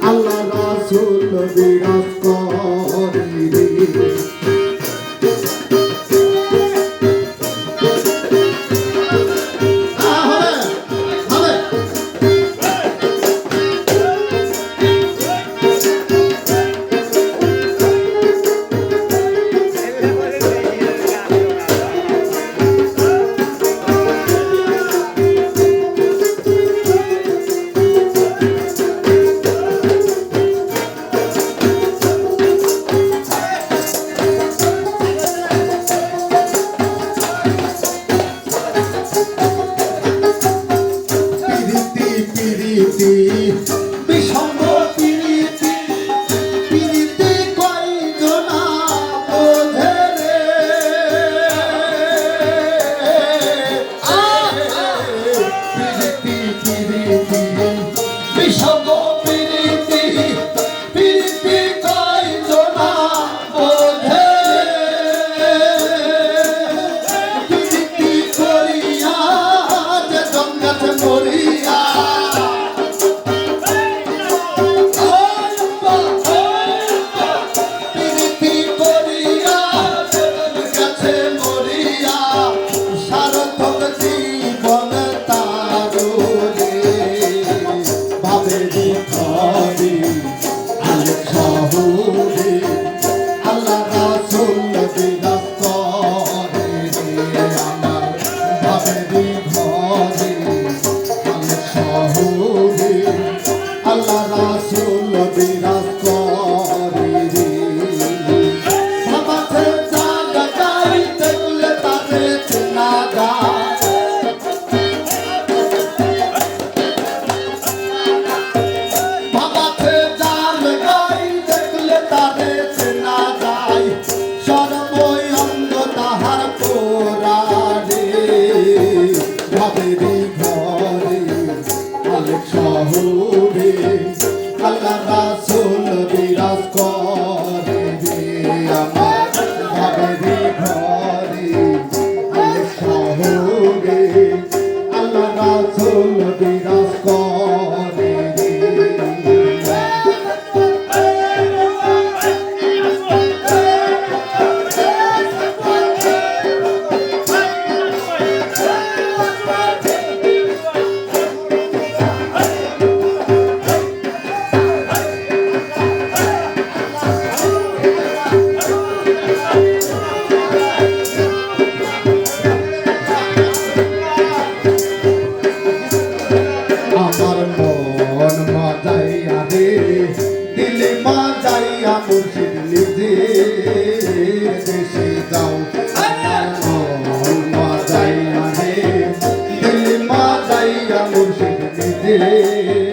আল্লাহ রাসূল বিরাজ করে বিষম প্রীতি প্রীতি কয়জনা বোঝে রে প্রীতি প্রীতি বিষম প্রীতি প্রীতি কয়জনা বোঝে প্রীতি করিয়া যে জঙ্গতে মরিয়া আল্লাহ রাসূল বিরাজ করে রে বাবাতে জাগা গাই দেখলে তারে চেনা যায় বাবাতে জাগা গাই দেখলে তারে চেনা যায় সর্বই অঙ্গ তাহার পোরা রে ভাবেরি ঘরে মালিক শহরে আল্লাহ রাসূল বিরাজ করে রে আমার ভাবেরি ঘরে মালিক শহরে আল্লাহ রাসূল বিরাজ করে রে আমার মন মজাইয়া রে দিলে মজাইয়া মুর্শিদ নিজে দেশে যাও আমার মন মজাইয়া রে দিলে মজাইয়া মুর্শিদ নিজে